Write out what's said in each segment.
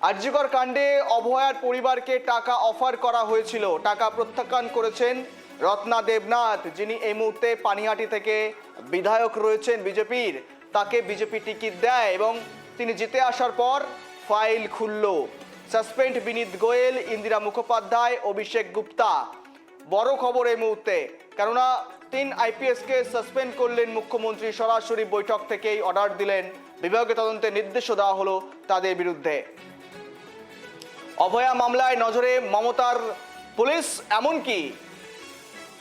আরজিকর কাণ্ডে অভয়ার পরিবারকে টাকা অফার করা হয়েছিল, টাকা প্রত্যাখ্যান করেছেন রত্না দেবনাথ, যিনি এই মুহূর্তে পানিহাটি থেকে বিধায়ক রয়েছেন বিজেপির। তাকে বিজেপি টিকিট দেয় এবং তিনি জিতে আসার পর ফাইল খুলল। সাসপেন্ড বিনীত গোয়েল, ইন্দিরা মুখোপাধ্যায়, অভিষেক গুপ্তা। বড় খবর এই মুহূর্তে, কেননা 3 আইপিএসকে সাসপেন্ড করলেন মুখ্যমন্ত্রী। সরাসরি বৈঠক থেকেই অর্ডার দিলেন, বিভাগীয় তদন্তের নির্দেশও দেওয়া হলো তাদের বিরুদ্ধে। অভয়া মামলায় নজরে মমতার পুলিশ, এমনকি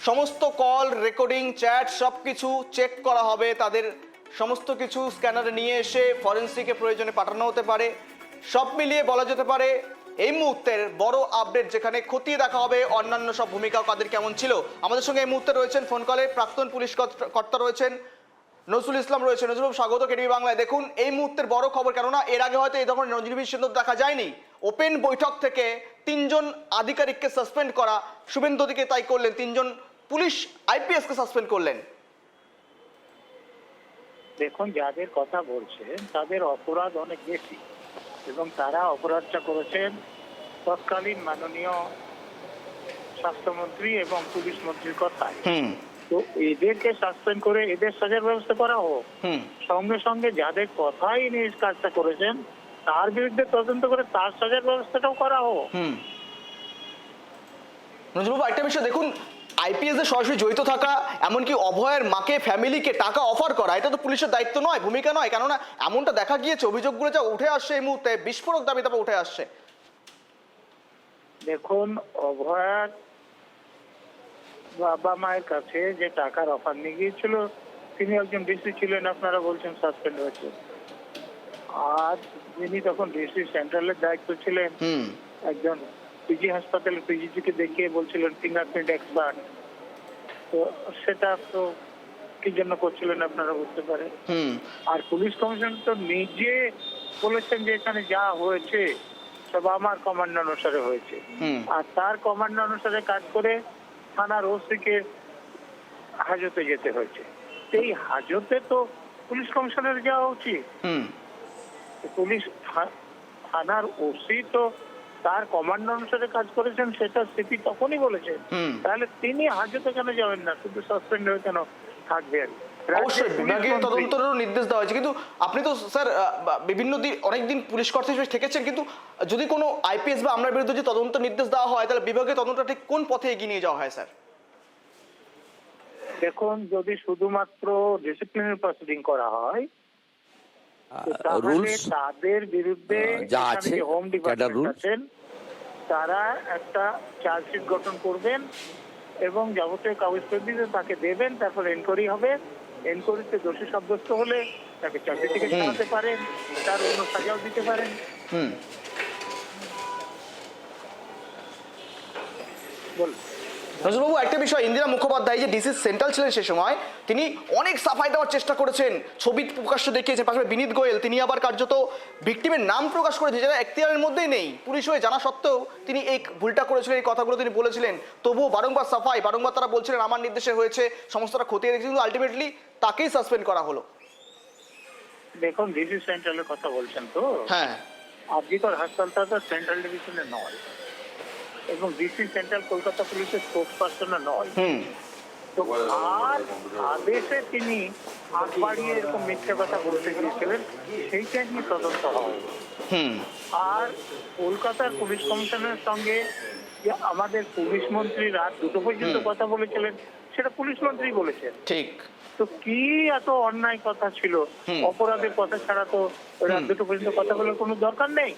সমস্ত কল রেকর্ডিং, চ্যাট সবকিছু চেক করা হবে। তাদের সমস্ত কিছু স্ক্যানারে নিয়ে এসে ফরেন্সিকে প্রয়োজনে পাঠানো হতে পারে। সব মিলিয়ে বলা যেতে পারে এই মুহূর্তের বড় আপডেট, যেখানে খতিয়ে দেখা হবে অন্যান্য সব ভূমিকা কাদের কেমন ছিল। আমাদের সঙ্গে এই মুহূর্তে রয়েছেন ফোন কলে প্রাক্তন পুলিশ কর্তা রয়েছেন নজরুল ইসলাম রয়েছে। নজরুল, স্বাগত কেটিভি বাংলায়। দেখুন এই মুহূর্তের বড় খবর, কেননা এর আগে হয়তো এই ধরনের নজিরবিহীন সিদ্ধান্ত দেখা যায়নি। ওপেন বৈঠক থেকে 3 জন আধিকারিককে সাসপেন্ড করা, শুভেন্দু দিকে তাই করলেন, 3 জন পুলিশ আইপিএসকে সাসপেন্ড করলেন। দেখুন, যাদের কথা বলছেন তাদের অপরাধ অনেক বেশি এবং তারা অপরাধটা করেছেন তৎকালীন মাননীয় স্বাস্থ্যমন্ত্রী এবং পুলিশ মন্ত্রীর কথায়। তো এদেরকে সাসপেন্ড করে এদের সাজার ব্যবস্থা করা হোক। সঙ্গে সঙ্গে যাদের কথাই নিয়ে কাজটা করেছেন তার বিরুদ্ধে তদন্ত করে তার সাজার ব্যবস্থাটাও করা হোক। নজরুল, একটা বিষয় দেখুন, আইপিএস এর সরাসরি জড়িত থাকা, এমনকি অভয়ের মাকে, ফ্যামিলিকে টাকা অফার করা, এটা তো পুলিশের দায়িত্ব নয়, ভূমিকা নয়। কেননা এমনটা দেখা গিয়েছে, অভিযোগগুলো যা উঠে আসছে এই মুহূর্তে, বিস্ফোরক দাবি তারপর উঠে আসছে। দেখুন, অভয়ার বাবা মায়ের কাছে যে টাকার অফার নিয়ে গিয়েছিল, তিনি একজন ডিসি ছিলেন, আপনারা বলছেন সাসপেন্ড হয়েছে। আর যিনি তখন ডিসি সেন্ট্রালের দায়িত্ব ছিলেন, একজন পিজি হাসপাতালে পিজিকে দেখিয়ে বলছিলেন ফিঙ্গারপ্রিন্ট এক্সপার্ট, তো সেটা তো কি জন্য করছিলেন আপনারা বুঝতে পারেন। আর পুলিশ কমিশন তো নিজে বলেছেন যে এখানে যা হয়েছে সব আমার কমান্ড অনুসারে হয়েছে, আর তার কমান্ড অনুসারে কাজ করে থানার ওসিকে হাজতে যেতে হয়েছে। এই হাজতে তো পুলিশ কমিশনের যাওয়া উচিত। পুলিশ থানার ওসি তো তার কমান্ড অনুসারে কাজ করেছেন, সেটা সিপি তখনই বলেছেন। তাহলে তিনি হাজতে কেন যাবেন না, শুধু সাসপেন্ড হয়ে কেন থাকবেন? অবশ্যই বিভাগীয় তদন্তেরও নির্দেশ দেওয়া হয়েছে, কিন্তু আপনি তো স্যার বিভিন্ন দিন অনেকদিন পুলিশ কর্তা হিসেবে থেকেছেন, কিন্তু যদি কোনো আইপিএস বা আমলার বিরুদ্ধে যে তদন্ত নির্দেশ দেওয়া হয়, তাহলে বিভাগীয় তদন্তটা ঠিক কোন পথে এগিয়ে নিয়ে যাওয়া হয় স্যার? দেখুন, যদি শুধুমাত্র ডিসিপ্লিনারি প্রসিডিং করা হয় তাহলে তাদের বিরুদ্ধে যা আছে হোম ডিপার্টমেন্ট আছেন, তারা একটা চার্জশিট গঠন করবেন এবং যাবতীয় কাগজপত্র তাকে দেবেন, তারপর এনকোয়ারি হবে। এনকোয়ারিতে দোষী সাব্যস্ত হলে তাকে চাকরি থেকে সরাতে পারেন, তার অন্য সাজাও দিতে পারেন। বল নজরুলবাবু, একটা বিষয়, ইন্দিরা মুখোপাধ্যায় যে ডিসি সেন্ট্রাল ছিলেন সে সময়, তিনি অনেক সাফাই দেওয়ার চেষ্টা করেছেন, ছবি প্রকাশ্য দেখিয়েছেন। পাশাপাশি বিনীত গোয়েল, তিনি আবার কার্যত ভিকটিমের নাম প্রকাশ করেছেন, যেটা এখতিয়ারের মধ্যেই নেই। পুলিশ হয়ে জানা সত্ত্বেও তিনি এই ভুলটা করেছিলেন, এই কথাগুলো তিনি বলেছিলেন। তবুও বারংবার সাফাই, বারংবার তারা বলছিলেন আমার নির্দেশে হয়েছে, সমস্তটা খতিয়ে দেখেছে, কিন্তু আলটিমেটলি তাকেই সাসপেন্ড করা হলো। দেখুন, ডিসি সেন্ট্রালের কথা বলছেন তো? হ্যাঁ, আরজিকর হাসপাতালটা তো সেন্ট্রাল ডিভিশনে নয় এবং ডিসি সেন্ট্রাল কলকাতা পুলিশের স্পোকসপারসনও নয়। তো আর আদেশে তিনি আগ বাড়িয়ে এরকম মিথ্যে কথা বলতে গিয়েছিলেন, সেইটা নিয়ে তদন্ত হয়। আর কলকাতার পুলিশ কমিশনের সঙ্গে যে আমাদের পুলিশ মন্ত্রী রাত 2টো পর্যন্ত কথা বলেছিলেন, সেটা পুলিশ মন্ত্রী বলেছেন। ঠিক। তো কি এত অন্যায় কথা ছিল? অপরাধের কথা ছাড়া তো রাত 2টো পর্যন্ত কথা বলার কোনো দরকার নেই।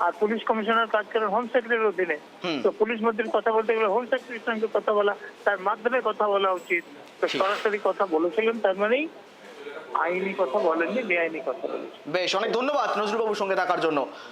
আর পুলিশ কমিশনার কাজ করেন হোম সেক্রেটারির অধীনে, তো পুলিশ মন্ত্রীর কথা বলতে গেলে হোম সেক্রেটারির সঙ্গে কথা বলা, তার মাধ্যমে কথা বলা উচিত। তো সরাসরি কথা বলেছিলেন, তার মানেই আইনি কথা বলেননি, বেআইনি কথা বলেছেন। বেশ, অনেক ধন্যবাদ নজরুলবাবুর সঙ্গে থাকার জন্য।